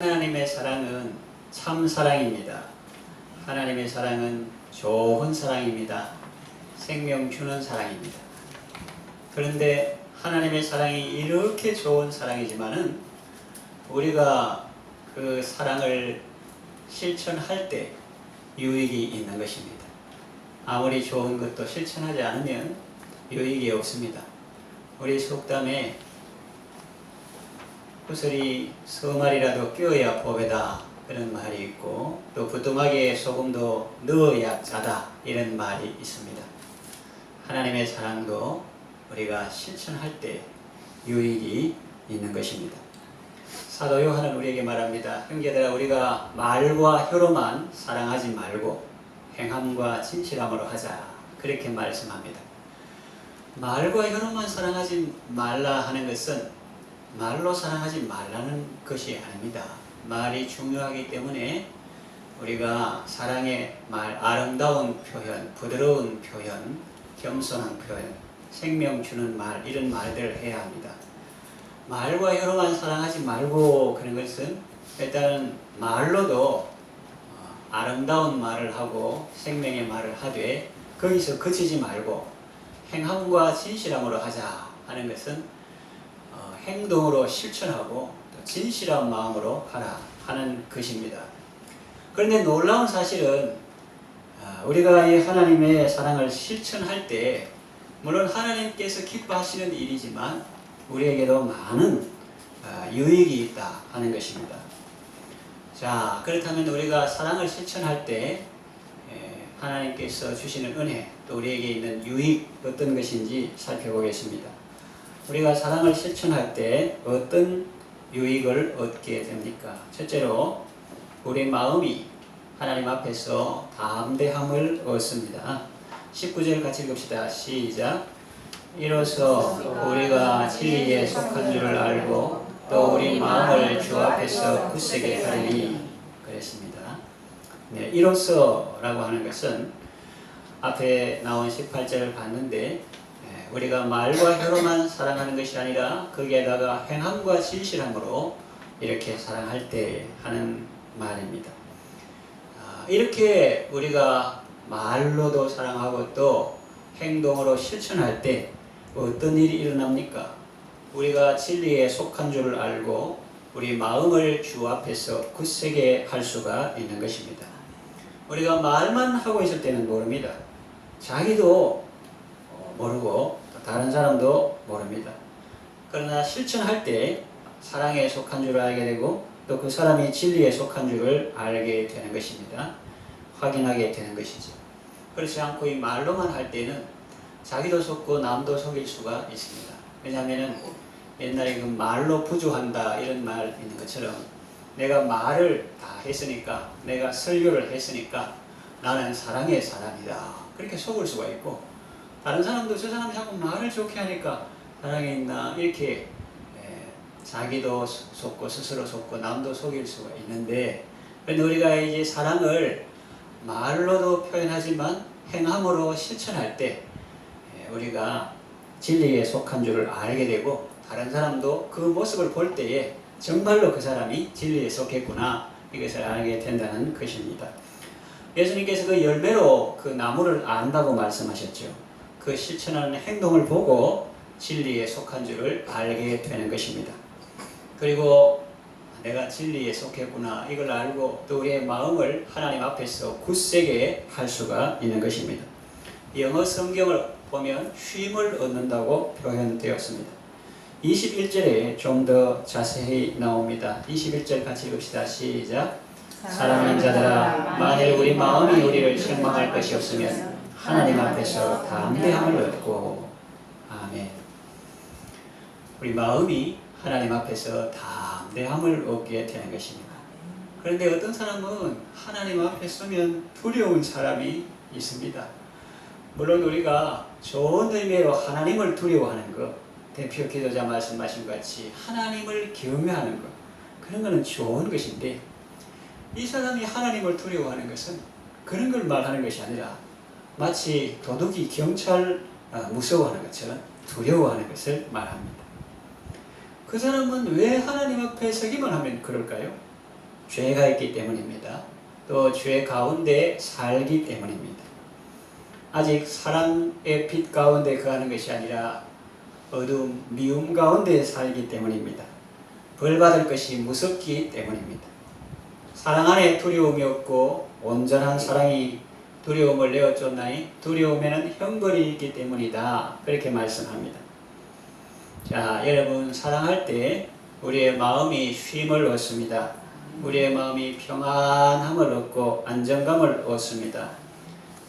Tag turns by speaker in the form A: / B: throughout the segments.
A: 하나님의 사랑은 참 사랑입니다. 하나님의 사랑은 좋은 사랑입니다. 생명 주는 사랑입니다. 그런데 하나님의 사랑이 이렇게 좋은 사랑이지만은 우리가 그 사랑을 실천할 때 유익이 있는 것입니다. 아무리 좋은 것도 실천하지 않으면 유익이 없습니다. 우리 속담에 구슬이 서말이라도 끼어야 보배다 그런 말이 있고, 또 부뚜막에 소금도 넣어야 짜다 이런 말이 있습니다. 하나님의 사랑도 우리가 실천할 때 유익이 있는 것입니다. 사도 요한은 우리에게 말합니다. 형제들아, 우리가 말과 혀로만 사랑하지 말고 행함과 진실함으로 하자, 그렇게 말씀합니다. 말과 혀로만 사랑하지 말라 하는 것은 말로 사랑하지 말라는 것이 아닙니다. 말이 중요하기 때문에 우리가 사랑의 말, 아름다운 표현, 부드러운 표현, 겸손한 표현, 생명 주는 말, 이런 말들을 해야 합니다. 말과 혀로만 사랑하지 말고 그런 것은 일단 말로도 아름다운 말을 하고 생명의 말을 하되 거기서 그치지 말고 행함과 진실함으로 하자 하는 것은 행동으로 실천하고 또 진실한 마음으로 하라 하는 것입니다. 그런데 놀라운 사실은 우리가 이 하나님의 사랑을 실천할 때 물론 하나님께서 기뻐하시는 일이지만 우리에게도 많은 유익이 있다 하는 것입니다. 자, 그렇다면 우리가 사랑을 실천할 때 하나님께서 주시는 은혜, 또 우리에게 있는 유익 어떤 것인지 살펴보겠습니다. 우리가 사랑을 실천할 때 어떤 유익을 얻게 됩니까? 첫째로 우리 마음이 하나님 앞에서 담대함을 얻습니다. 19절 같이 읽읍시다. 시작. 이로써 우리가 진리에 속한 줄을 알고 또 우리 마음을 주 앞에서 굳세게 하리니 그랬습니다. 네, 이로써라고 하는 것은 앞에 나온 18절을 봤는데 우리가 말과 혀로만 사랑하는 것이 아니라 거기에다가 행함과 진실함으로 이렇게 사랑할 때 하는 말입니다. 이렇게 우리가 말로도 사랑하고 또 행동으로 실천할 때 어떤 일이 일어납니까? 우리가 진리에 속한 줄을 알고 우리 마음을 주 앞에서 굳세게 할 수가 있는 것입니다. 우리가 말만 하고 있을 때는 모릅니다. 자기도 모르고 다른 사람도 모릅니다. 그러나 실천할 때 사랑에 속한 줄을 알게 되고 또 그 사람이 진리에 속한 줄을 알게 되는 것입니다. 확인하게 되는 것이죠. 그렇지 않고 이 말로만 할 때는 자기도 속고 남도 속일 수가 있습니다. 왜냐하면 옛날에 그 말로 부주한다 이런 말 있는 것처럼 내가 말을 다 했으니까, 내가 설교를 했으니까 나는 사랑의 사람이다, 그렇게 속을 수가 있고, 다른 사람도 저 사람이 자꾸 말을 좋게 하니까 사랑이 있나 이렇게 자기도 속고 스스로 속고 남도 속일 수가 있는데, 그런데 우리가 이제 사랑을 말로도 표현하지만 행함으로 실천할 때 우리가 진리에 속한 줄을 알게 되고 다른 사람도 그 모습을 볼 때에 정말로 그 사람이 진리에 속했구나, 이것을 알게 된다는 것입니다. 예수님께서 그 열매로 그 나무를 안다고 말씀하셨죠. 그 실천하는 행동을 보고 진리에 속한 줄을 알게 되는 것입니다. 그리고 내가 진리에 속했구나, 이걸 알고 또 우리의 마음을 하나님 앞에서 굳세게 할 수가 있는 것입니다. 영어 성경을 보면 쉼을 얻는다고 표현되었습니다. 21절에 좀 더 자세히 나옵니다. 21절 같이 읽읍시다. 시작. 사랑하는 자들아, 만일 우리 마음이 우리를 책망할 것이 없으면 하나님 앞에서 담대함을 얻고. 아멘. 우리 마음이 하나님 앞에서 담대함을 얻게 되는 것입니다. 그런데 어떤 사람은 하나님 앞에 서면 두려운 사람이 있습니다. 물론 우리가 좋은 의미로 하나님을 두려워하는 것, 대표 기도자 말씀하신 것 같이 하나님을 경외하는 것, 그런 것은 좋은 것인데, 이 사람이 하나님을 두려워하는 것은 그런 걸 말하는 것이 아니라 마치 도둑이 경찰 무서워하는 것처럼 두려워하는 것을 말합니다. 그 사람은 왜 하나님 앞에 서기만 하면 그럴까요? 죄가 있기 때문입니다. 또 죄 가운데 살기 때문입니다. 아직 사랑의 빛 가운데 거하는 것이 아니라 어두움, 미움 가운데 살기 때문입니다. 벌 받을 것이 무섭기 때문입니다. 사랑 안에 두려움이 없고 온전한 사랑이 두려움을 내어 쫓나니 두려움에는 형벌이 있기 때문이다. 그렇게 말씀합니다. 자, 여러분, 사랑할 때 우리의 마음이 쉼을 얻습니다. 우리의 마음이 평안함을 얻고 안정감을 얻습니다.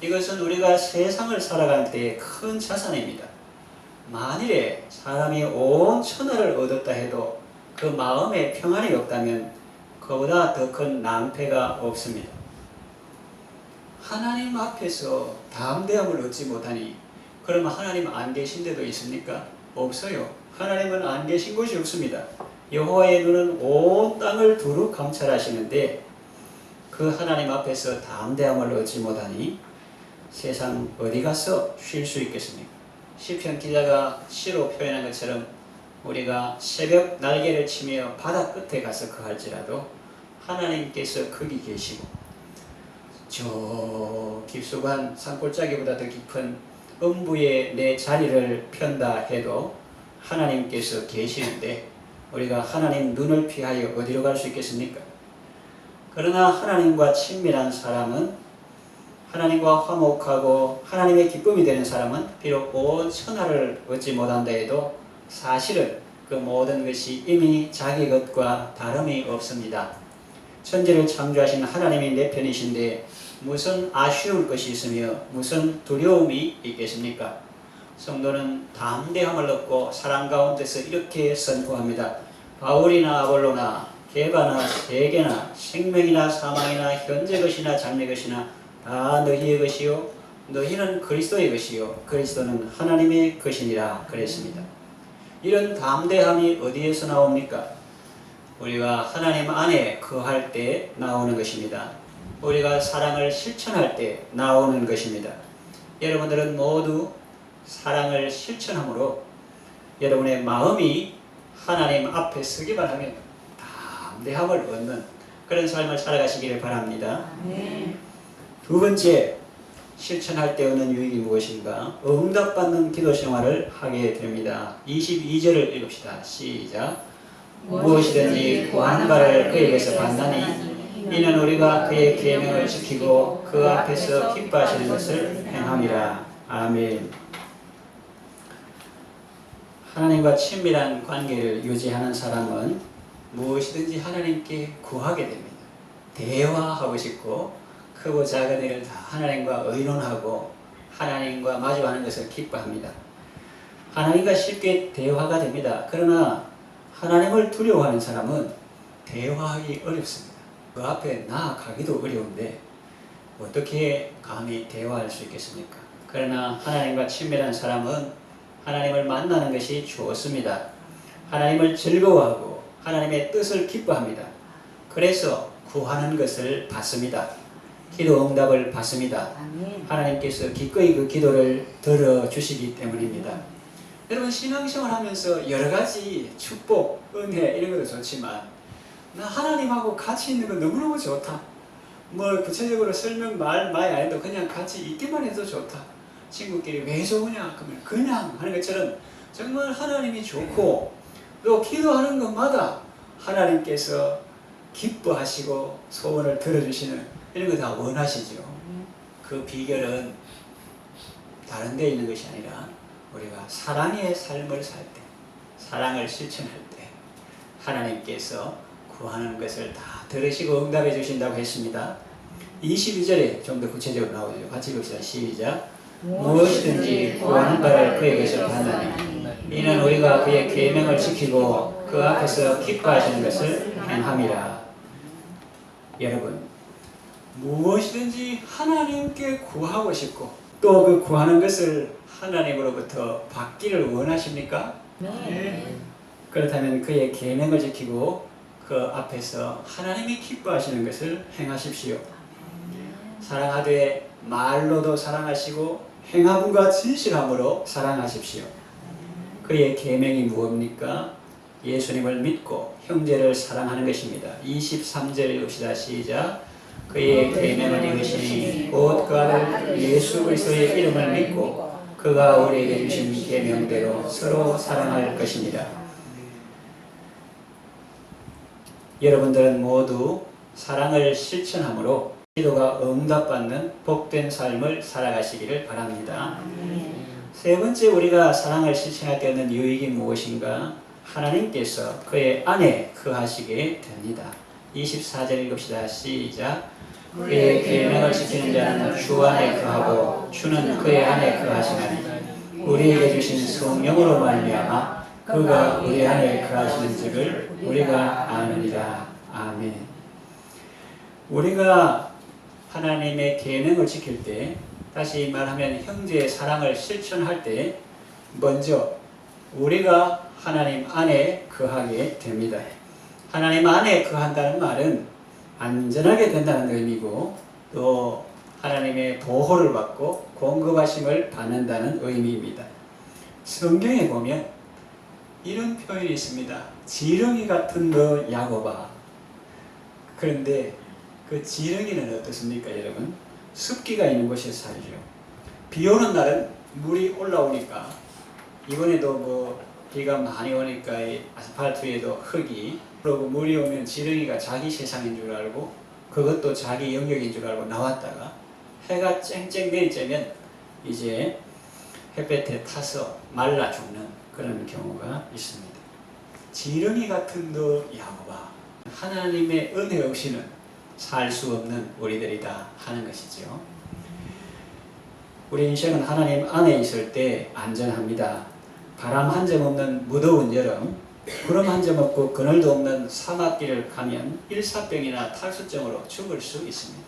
A: 이것은 우리가 세상을 살아갈 때 큰 자산입니다. 만일에 사람이 온 천하를 얻었다 해도 그 마음에 평안이 없다면 그보다 더 큰 낭패가 없습니다. 하나님 앞에서 담대함을 얻지 못하니 그러면 하나님 안 계신 데도 있습니까? 없어요. 하나님은 안 계신 곳이 없습니다. 여호와의 눈은 온 땅을 두루 감찰하시는데 그 하나님 앞에서 담대함을 얻지 못하니 세상 어디 가서 쉴 수 있겠습니까? 시편 기자가 시로 표현한 것처럼 우리가 새벽 날개를 치며 바다 끝에 가서 거할지라도 하나님께서 거기 계시고 저 깊숙한 산골짜기보다 더 깊은 음부에 내 자리를 편다 해도 하나님께서 계시는데 우리가 하나님 눈을 피하여 어디로 갈 수 있겠습니까? 그러나 하나님과 친밀한 사람은, 하나님과 화목하고 하나님의 기쁨이 되는 사람은 비록 온 천하를 얻지 못한다 해도 사실은 그 모든 것이 이미 자기 것과 다름이 없습니다. 천지를 창조하신 하나님이 내 편이신데 무슨 아쉬울 것이 있으며 무슨 두려움이 있겠습니까? 성도는 담대함을 얻고 사랑 가운데서 이렇게 선포합니다. 바울이나 아볼로나 게바나 세계나 생명이나 사망이나 현재 것이나 장래 것이나 다 너희의 것이요 너희는 그리스도의 것이요 그리스도는 하나님의 것이니라 그랬습니다. 이런 담대함이 어디에서 나옵니까? 우리가 하나님 안에 거할 때 나오는 것입니다. 우리가 사랑을 실천할 때 나오는 것입니다. 여러분들은 모두 사랑을 실천함으로 여러분의 마음이 하나님 앞에 서기만 하면 담대함을 얻는 그런 삶을 살아가시기를 바랍니다. 두 번째, 실천할 때 얻는 유익이 무엇인가? 응답받는 기도 생활을 하게 됩니다. 22절을 읽읍시다. 시작. 무엇이든지 구하는 바를 그에게서 받나니 이는 우리가 그의 계명을 지키고 그 앞에서 기뻐하시는 것을 행함이라. 아멘. 하나님과 친밀한 관계를 유지하는 사람은 무엇이든지 하나님께 구하게 됩니다. 대화하고 싶고 크고 작은 일을 다 하나님과 의논하고 하나님과 마주하는 것을 기뻐합니다. 하나님과 쉽게 대화가 됩니다. 그러나 하나님을 두려워하는 사람은 대화하기 어렵습니다. 그 앞에 나아가기도 어려운데 어떻게 감히 대화할 수 있겠습니까? 그러나 하나님과 친밀한 사람은 하나님을 만나는 것이 좋습니다. 하나님을 즐거워하고 하나님의 뜻을 기뻐합니다. 그래서 구하는 것을 받습니다. 기도 응답을 받습니다. 하나님께서 기꺼이 그 기도를 들어주시기 때문입니다. 여러분, 신앙생활 하면서 여러 가지 축복, 은혜 이런 것도 좋지만 나 하나님하고 같이 있는 건 너무너무 좋다. 뭐 구체적으로 설명 많이 안 해도 그냥 같이 있기만 해도 좋다. 친구끼리 왜 좋으냐? 그러면 그냥 하는 것처럼 정말 하나님이 좋고 또 기도하는 것마다 하나님께서 기뻐하시고 소원을 들어주시는 이런 거 다 원하시죠. 그 비결은 다른 데 있는 것이 아니라 우리가 사랑의 삶을 살 때, 사랑을 실천할 때 하나님께서 구하는 것을 다 들으시고 응답해 주신다고 했습니다. 22절에 좀 더 구체적으로 나오죠. 같이 읽읍시다. 시작. 무엇이든지 구하는 바를 그에게서 받나니 이는 우리가 그의 계명을 지키고 그 앞에서 기뻐하시는 것을 행함이라. 여러분, 무엇이든지 하나님께 구하고 싶고 또 그 구하는 것을 하나님으로부터 받기를 원하십니까? 네. 그렇다면 그의 계명을 지키고 그 앞에서 하나님이 기뻐하시는 것을 행하십시오. 사랑하되 말로도 사랑하시고 행함과 진실함으로 사랑하십시오. 그의 계명이 무엇입니까? 예수님을 믿고 형제를 사랑하는 것입니다. 23절 읽읍시다. 시작. 그의 계명을 이으시니 곧 그 아들 예수 그리스도의 이름을 믿고 그가 우리에게 주신 계명대로 서로 사랑할 것입니다. 여러분들은 모두 사랑을 실천함으로 기도가 응답받는 복된 삶을 살아가시기를 바랍니다. 세 번째, 우리가 사랑을 실천할 때 얻는 유익이 무엇인가? 하나님께서 그의 안에 거하시게 됩니다. 24절 읽읍시다. 시작. 그의 계명을 지키는 자는 주 안에 거하고 주는 그의 안에 거하시나니 우리에게 주신 성령으로 말미암아 그가 우리 안에 거하시는 줄을 우리가 아느니라. 아멘. 우리가 하나님의 계명을 지킬 때, 다시 말하면 형제의 사랑을 실천할 때 먼저 우리가 하나님 안에 거하게 됩니다. 하나님 안에 거한다는 말은 안전하게 된다는 의미고 또 하나님의 보호를 받고 공급하심을 받는다는 의미입니다. 성경에 보면 이런 표현이 있습니다. 지렁이 같은 너 야곱아. 그런데 그 지렁이는 어떻습니까, 여러분? 습기가 있는 곳에 살죠. 비 오는 날은 물이 올라오니까, 이번에도 비가 많이 오니까 아스팔트 위에도 흙이, 그리고 물이 오면 지렁이가 자기 세상인 줄 알고 그것도 자기 영역인 줄 알고 나왔다가 해가 쨍쨍 내리쬐면 이제 햇볕에 타서 말라 죽는 그런 경우가 있습니다. 지렁이 같은 너 야곱아. 하나님의 은혜 없이는 살 수 없는 우리들이다 하는 것이죠. 우리 인생은 하나님 안에 있을 때 안전합니다. 바람 한 점 없는 무더운 여름, 구름 한 점 없고 그늘도 없는 사막길을 가면 일사병이나 탈수증으로 죽을 수 있습니다.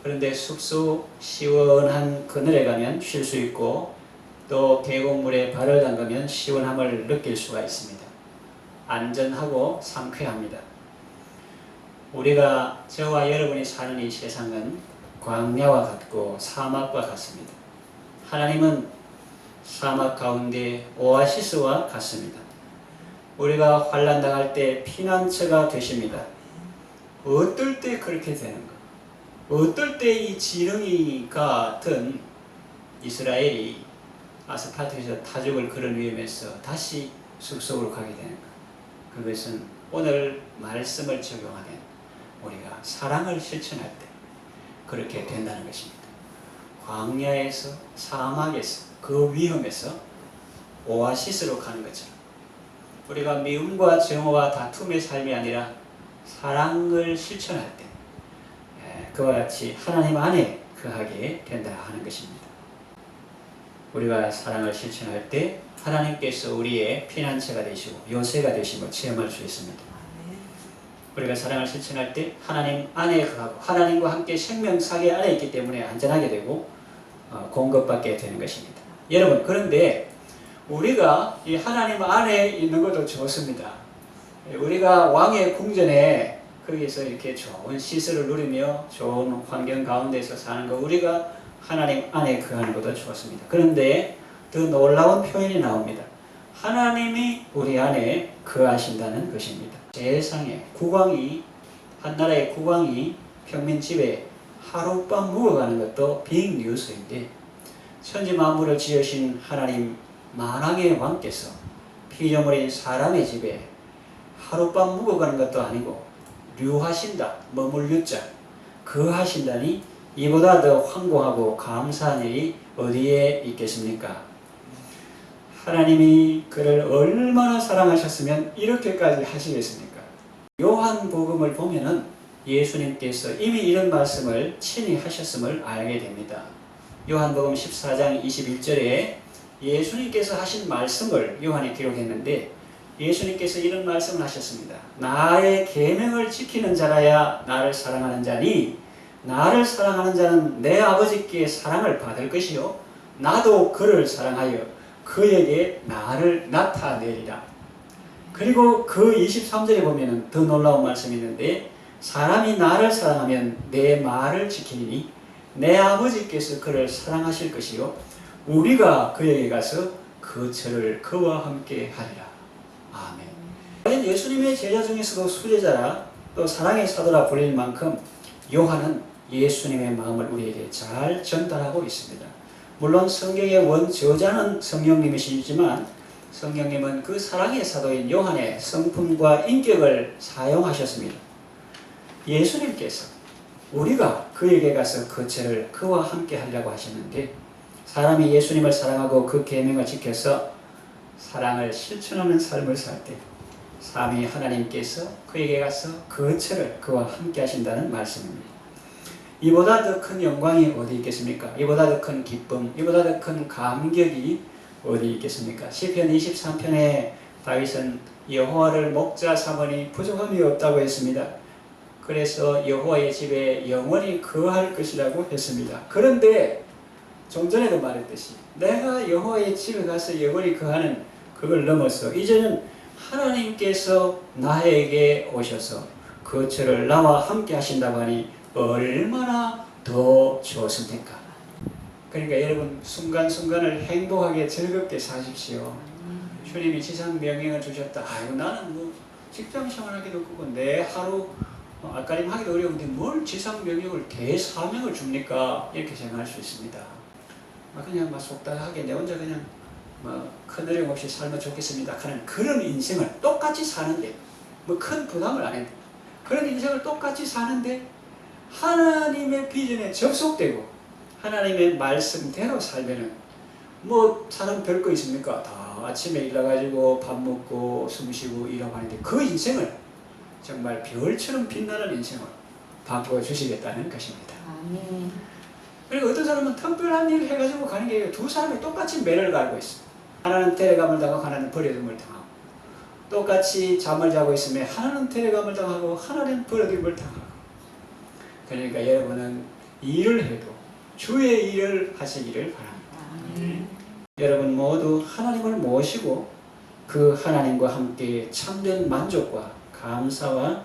A: 그런데 숲속 시원한 그늘에 가면 쉴 수 있고 또 계곡물에 발을 담그면 시원함을 느낄 수가 있습니다. 안전하고 상쾌합니다. 우리가 저와 여러분이 사는 이 세상은 광야와 같고 사막과 같습니다. 하나님은 사막 가운데 오아시스와 같습니다. 우리가 환난 당할 때 피난처가 되십니다. 어떨 때 그렇게 되는가? 어떨 때 이 지렁이 같은 이스라엘이 아스팔트에서 타죽을 그런 위험에서 다시 숲속으로 가게 되는가? 그것은 오늘 말씀을 적용하면 우리가 사랑을 실천할 때 그렇게 된다는 것입니다. 광야에서 사막에서 그 위험에서 오아시스로 가는 것처럼 우리가 미움과 정오와 다툼의 삶이 아니라 사랑을 실천할 때 그와 같이 하나님 안에 거하게 된다 하는 것입니다. 우리가 사랑을 실천할 때 하나님께서 우리의 피난처가 되시고 요새가 되심을 체험할 수 있습니다. 우리가 사랑을 실천할 때 하나님 안에 거하고 하나님과 함께 생명사계 안에 있기 때문에 안전하게 되고 공급받게 되는 것입니다. 여러분, 그런데 우리가 이 하나님 안에 있는 것도 좋습니다. 우리가 왕의 궁전에 거기서 이렇게 좋은 시설을 누리며 좋은 환경 가운데서 사는 것, 우리가 하나님 안에 거하는 것도 좋습니다. 그런데 더 놀라운 표현이 나옵니다. 하나님이 우리 안에 거하신다는 것입니다. 세상에 국왕이, 한 나라의 국왕이 평민 집에 하룻밤 묵어가는 것도 빅뉴스인데 천지 만물을 지으신 하나님 만왕의 왕께서 피조물인 사람의 집에 하룻밤 묵어가는 것도 아니고 류하신다, 머물류자, 거하신다니 이보다 더 황공하고 감사한 일이 어디에 있겠습니까? 하나님이 그를 얼마나 사랑하셨으면 이렇게까지 하시겠습니까? 요한복음을 보면은 예수님께서 이미 이런 말씀을 친히 하셨음을 알게 됩니다. 요한복음 14장 21절에 예수님께서 하신 말씀을 요한이 기록했는데 예수님께서 이런 말씀을 하셨습니다. 나의 계명을 지키는 자라야 나를 사랑하는 자니 나를 사랑하는 자는 내 아버지께 사랑을 받을 것이요 나도 그를 사랑하여 그에게 나를 나타내리라. 그리고 그 23절에 보면 더 놀라운 말씀이 있는데 사람이 나를 사랑하면 내 말을 지키니 내 아버지께서 그를 사랑하실 것이요 우리가 그에게 가서 그 절을 그와 함께 하리라. 예수님의 제자 중에서도 수제자라 또 사랑의 사도라 불릴 만큼 요한은 예수님의 마음을 우리에게 잘 전달하고 있습니다. 물론 성경의 원저자는 성령님이시지만 성령님은 그 사랑의 사도인 요한의 성품과 인격을 사용하셨습니다. 예수님께서 우리가 그에게 가서 거처를 그와 함께 하려고 하셨는데, 사람이 예수님을 사랑하고 그 계명을 지켜서 사랑을 실천하는 삶을 살 때 삼위 하나님께서 그에게 가서 거처를 그와 함께 하신다는 말씀입니다. 이보다 더 큰 영광이 어디 있겠습니까? 이보다 더 큰 기쁨, 이보다 더 큰 감격이 어디 있겠습니까? 시편 23편에 다윗은 여호와를 목자 삼으니 부족함이 없다고 했습니다. 그래서 여호와의 집에 영원히 거할 것이라고 했습니다. 그런데 좀 전에도 말했듯이 내가 여호와의 집에 가서 영원히 거하는 그걸 넘어서 이제는 하나님께서 나에게 오셔서 거처를 나와 함께 하신다고 하니 얼마나 더 좋습니까? 그러니까 여러분 순간순간을 행복하게 즐겁게 사십시오. 주님이 지상 명령을 주셨다. 아이고 나는 뭐 직장 생활하기도 그거 내 하루 앞가림 하기도 어려운데 뭘 지상 명령을 대사명을 줍니까? 이렇게 생각할 수 있습니다. 그냥 막 속단하게 내 혼자 그냥 큰 어려움 없이 살면 좋겠습니다 하는 그런 인생을 똑같이 사는데 뭐 큰 부담을 안 했는데 그런 인생을 똑같이 사는데 하나님의 비전에 접속되고 하나님의 말씀대로 살면은 뭐 사람 별거 있습니까? 다 아침에 일어나가지고 밥 먹고 숨 쉬고 일하고 하는데 그 인생을 정말 별처럼 빛나는 인생을 바꿔주시겠다는 것입니다.
B: 아멘.
A: 그리고 어떤 사람은 특별한 일을 해가지고 가는 게 두 사람이 똑같이 매를 갈고 있어요. 하나는 데려감을 당하고 하나는 버려둠을 당하고, 똑같이 잠을 자고 있으면 하나는 데려감을 당하고 하나는 버려둠을 당하고. 그러니까 여러분은 일을 해도 주의 일을 하시기를 바랍니다. 여러분 모두 하나님을 모시고 그 하나님과 함께 참된 만족과 감사와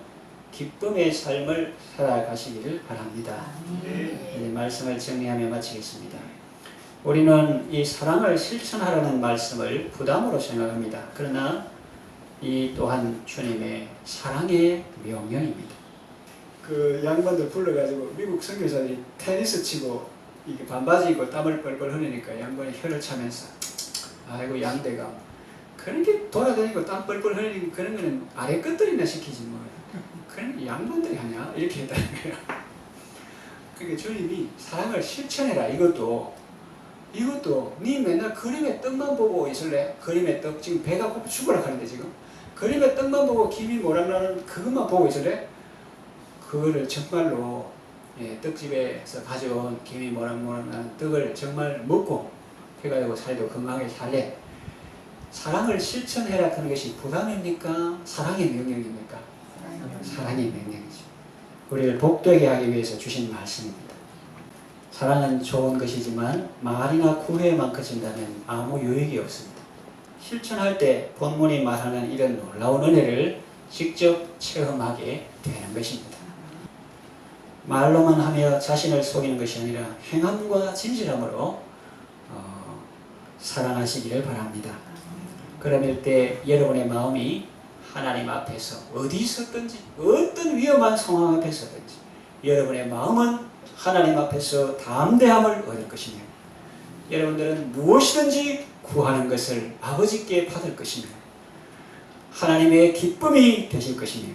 A: 기쁨의 삶을 살아가시기를 바랍니다. 네, 말씀을 정리하며 마치겠습니다. 우리는 이 사랑을 실천하라는 말씀을 부담으로 생각합니다. 그러나 이 또한 주님의 사랑의 명령입니다. 그 양반들 불러가지고 미국 선교사들이 테니스 치고 이게 반바지 입고 땀을 뻘뻘 흘리니까 양반이 혀를 차면서 아이고 양대가 그렇게 돌아다니고 땀 뻘뻘 흘리는 그런 거는 아래 것들이나 시키지 뭐 그런 양반들이 하냐 이렇게 했다는 거예요. 그러니까 주님이 사랑을 실천해라. 이것도 네 맨날 그림의 떡만 보고 있을래? 그림의 떡 지금 배가 고파 죽으라 하는데 지금 그림의 떡만 보고 김이 모락나는 그것만 보고 있을래? 그거를 정말로 떡집에서 가져온 김이 모락모락나는 떡을 정말 먹고 해가지고 살도 건강하게 살래? 사랑을 실천해라 하는 것이 부담입니까? 사랑의 명령입니까? 사랑의 명령이죠. 우리를 복되게 하기 위해서 주신 말씀입니다. 사랑은 좋은 것이지만 말이나 구애만 커진다면 아무 유익이 없습니다. 실천할 때 본문이 말하는 이런 놀라운 은혜를 직접 체험하게 되는 것입니다. 말로만 하며 자신을 속이는 것이 아니라 행함과 진실함으로 사랑하시기를 바랍니다. 그럴 때 여러분의 마음이 하나님 앞에서 어디서든지 어떤 위험한 상황 앞에서든지 여러분의 마음은 하나님 앞에서 담대함을 얻을 것이며 여러분들은 무엇이든지 구하는 것을 아버지께 받을 것이며 하나님의 기쁨이 되실 것이며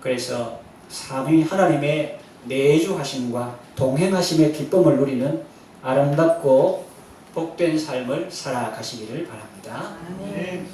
A: 그래서 삼위 하나님의 내주하심과 동행하심의 기쁨을 누리는 아름답고 복된 삶을 살아가시기를 바랍니다.
B: 아멘.